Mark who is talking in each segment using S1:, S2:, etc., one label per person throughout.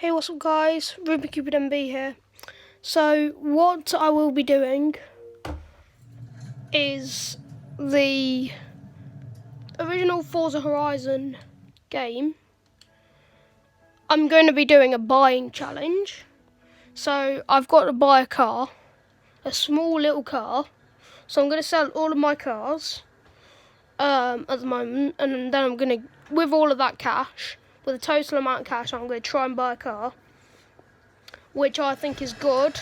S1: Hey, what's up guys, Ruby Cupid MB here. So what I will be doing is the original Forza Horizon game. I'm going to be doing a buying challenge. So I've got to buy a car, a small little car. So I'm going to sell all of my cars at the moment, and then I'm going to, with all of that cash, with the total amount of cash, I'm going to try and buy a car, which I think is good.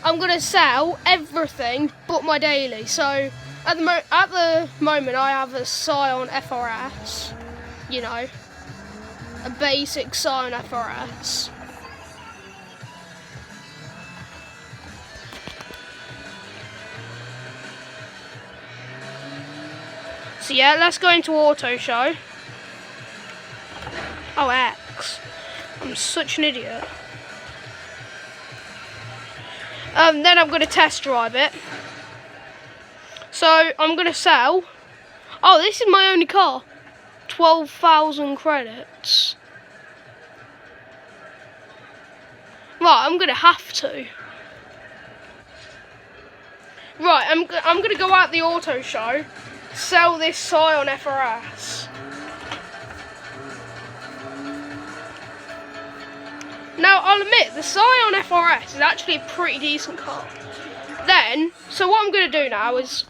S1: I'm going to sell everything but my daily. So at the moment I have a Scion FRS, you know, a basic Scion FRS. So yeah, let's go into auto show. Oh, X. I'm such an idiot. Then I'm going to test drive it. So I'm going to sell. Oh, this is my only car. 12,000 credits. Right, I'm going to have to. Right, I'm going to go out the auto show, sell this Scion FRS. Now, I'll admit, the Scion FRS is actually a pretty decent car. Then, so what I'm going to do now is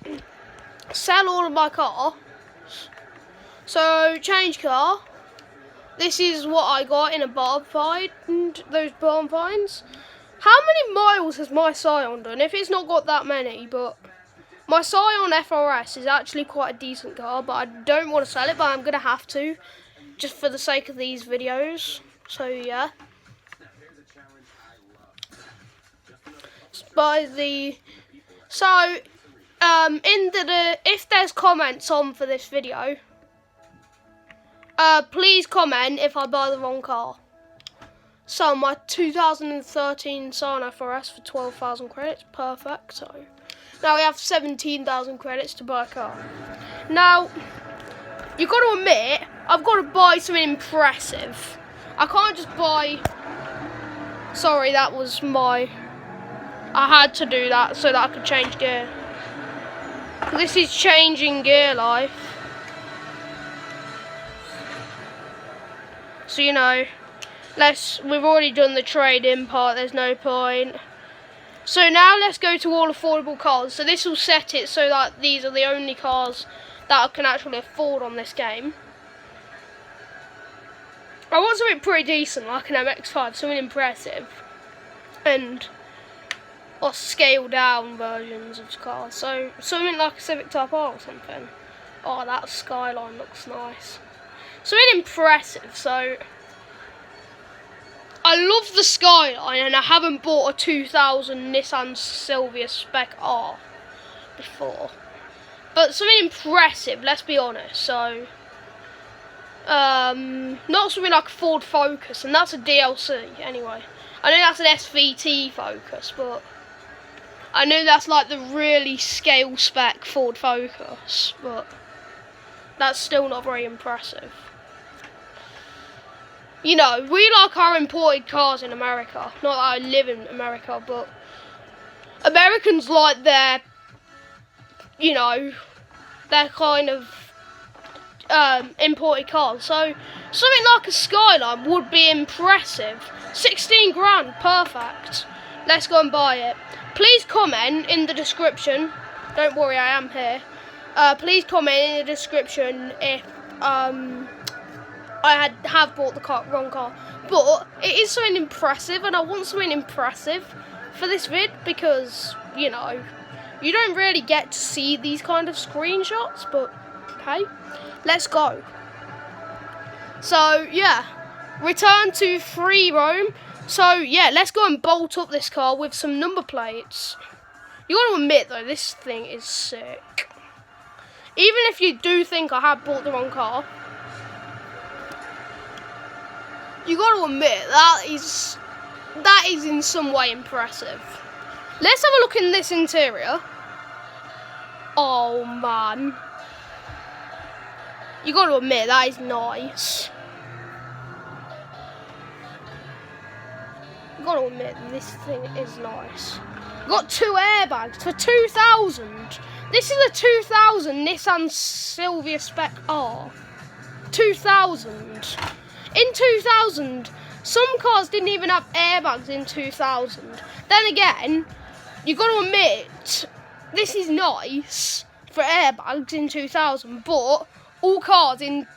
S1: sell all of my cars. So, change car. This is what I got in a barn find, those barn finds. How many miles has my Scion done? If it's not got that many, but my Scion FRS is actually quite a decent car, but I don't want to sell it, but I'm going to have to, just for the sake of these videos. So, yeah. If there's comments on for this video, please comment if I buy the wrong car. So my 2013 Scion FRS for 12,000 credits, perfect. So now we have 17,000 credits to buy a car. Now you've got to admit, I've got to buy something impressive. I can't just buy. Sorry, that was my. I had to do that so that I could change gear. This is changing gear life. So you know, we've already done the trade-in part, there's no point. So now let's go to all affordable cars. So this will set it so that these are the only cars that I can actually afford on this game. I want something pretty decent, like an MX-5, something impressive. Or scaled down versions of cars. So something like a Civic Type R or something. Oh, that skyline looks nice. Something impressive. So I love the skyline, and I haven't bought a 2000 Nissan Silvia-spec R before. But something impressive, let's be honest. So not something like a Ford Focus, and that's a DLC anyway. I know that's an SVT Focus, but I know that's like the really scale spec Ford Focus, but that's still not very impressive. You know, we like our imported cars in America. Not that I live in America, but Americans like their, you know, their kind of imported cars. So something like a Skyline would be impressive. 16 grand, perfect. Let's go and buy it. Please comment in the description. Don't worry, I am here. Please comment in the description if I have bought the wrong car. But it is something impressive, and I want something impressive for this vid because, you know, you don't really get to see these kind of screenshots, but okay, let's go. So, yeah, return to free roam. So, yeah, let's go and bolt up this car with some number plates. You got to admit, though, this thing is sick. Even if you do think I have bought the wrong car, you got to admit, that is in some way impressive. Let's have a look in this interior. Oh, man. You got to admit, that is nice. I've got to admit, this thing is nice. Got 2 airbags for 2,000. This is a 2000 Nissan Silvia-spec R. 2000. In 2000, some cars didn't even have airbags in 2000. Then again, you got to admit, this is nice for airbags in 2000, but all cars in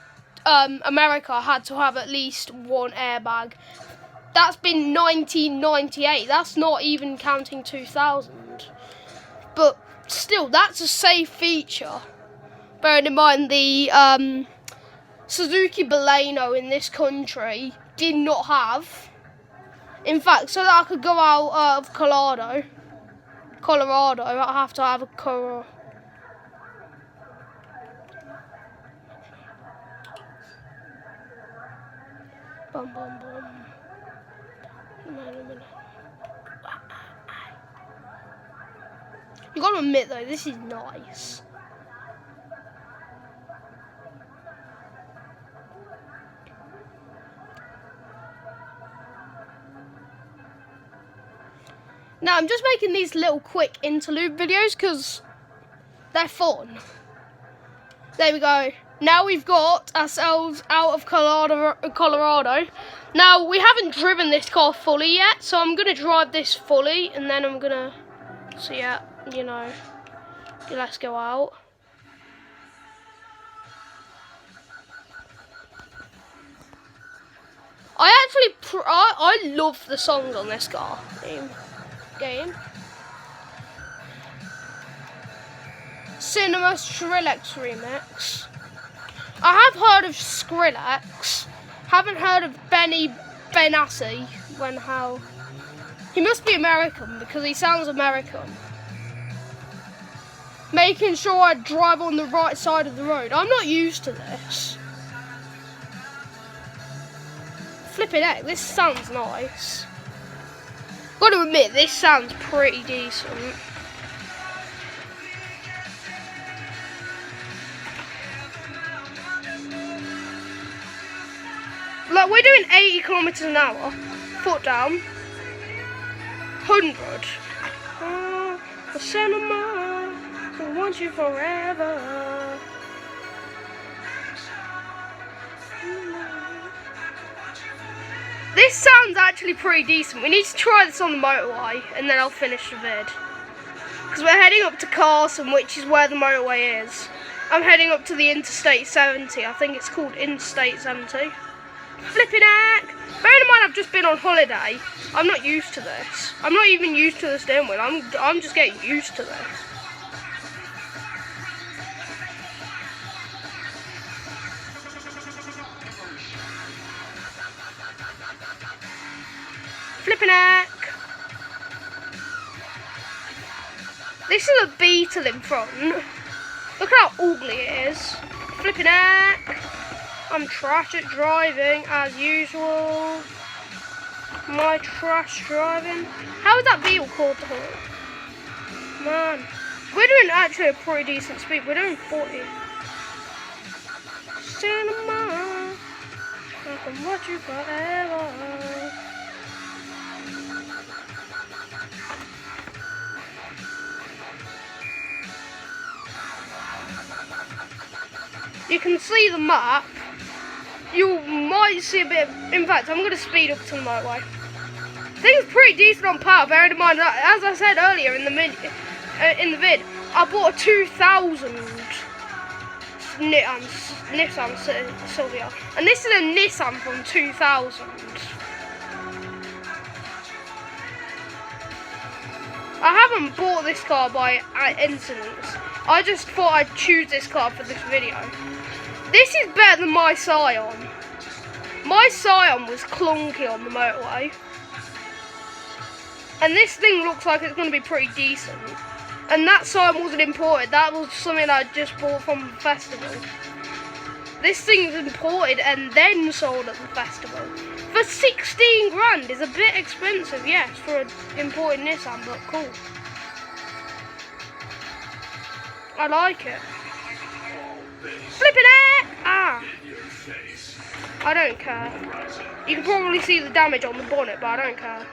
S1: America had to have at least 1 airbag. That's been 1998. That's not even counting 2000. But still, that's a safe feature. Bearing in mind the Suzuki Baleno in this country did not have. In fact, so that I could go out of Colorado, I have to have a car. Bum bum bum. You gotta admit though, this is nice. Now I'm just making these little quick interlude videos because they're fun. There we go. Now we've got ourselves out of Colorado. Now we haven't driven this car fully yet, so I'm gonna drive this fully and then I'm gonna, so yeah, you know, let's go out. I love the songs on this car game. Cinema Skrillex remix. I have heard of Skrillex. Haven't heard of Benny Benassi. He must be American because he sounds American. Making sure I drive on the right side of the road. I'm not used to this. Flipping heck, this sounds nice. Gotta admit, this sounds pretty decent. Like, we're doing 80 kilometers an hour, foot down, 100. The cinema, I want you forever. This sounds actually pretty decent. We need to try this on the motorway, and then I'll finish the vid. Because we're heading up to Carson, which is where the motorway is. I'm heading up to the Interstate 70. I think it's called Interstate 70. Flipping heck! Bearing in mind I've just been on holiday, I'm not used to this. I'm not even used to the steering wheel. I'm just getting used to this. Flipping heck! This is a Beetle in front. Look how ugly it is. Flipping heck! I'm trash at driving, as usual. My trash driving. How is that Beetle called to halt? Man. We're doing actually a pretty decent speed. We're doing 40. Cinema. I can watch you forever. You can see the map. You might see a bit of, in fact, I'm going to speed up to the motorway. Things pretty decent on power, bearing in mind that, as I said earlier in the vid, I bought a 2000 Nissan Silvia, and this is a Nissan from 2000. I haven't bought this car by incident. I just thought I'd choose this car for this video. This is better than my Scion. My Scion was clunky on the motorway. And this thing looks like it's going to be pretty decent. And that Scion wasn't imported. That was something I just bought from the festival. This thing's imported and then sold at the festival. For 16 grand is a bit expensive, yes, for an imported Nissan, but cool. I like it. Flipping it! Ah! I don't care. You can probably see the damage on the bonnet, but I don't care.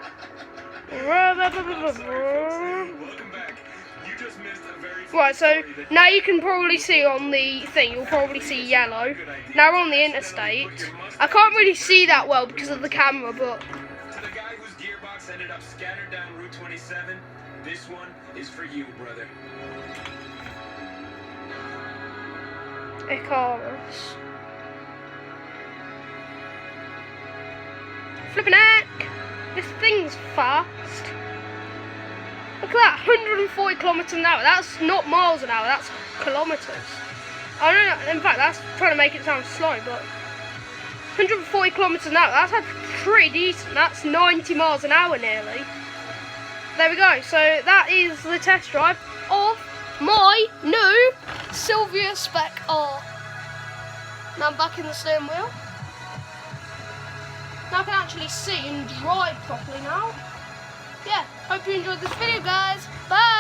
S1: Right, so now you can probably see on the thing, you'll probably see yellow. Now we're on the interstate. I can't really see that well because of the camera, but...
S2: To the guy whose gearbox ended up scattered down Route 27, this one is for you, brother.
S1: Icarus. Flipping heck! This thing's fast. Look at that, 140 kilometres an hour. That's not miles an hour, that's kilometres. I don't know, in fact, that's trying to make it sound slow, but 140 kilometres an hour, that's pretty decent. That's 90 miles an hour nearly. There we go. So that is the test drive of my new Silvia-spec R. Now I'm back in the steering wheel. Now I can actually see and drive properly now. Yeah, hope you enjoyed this video, guys. Bye!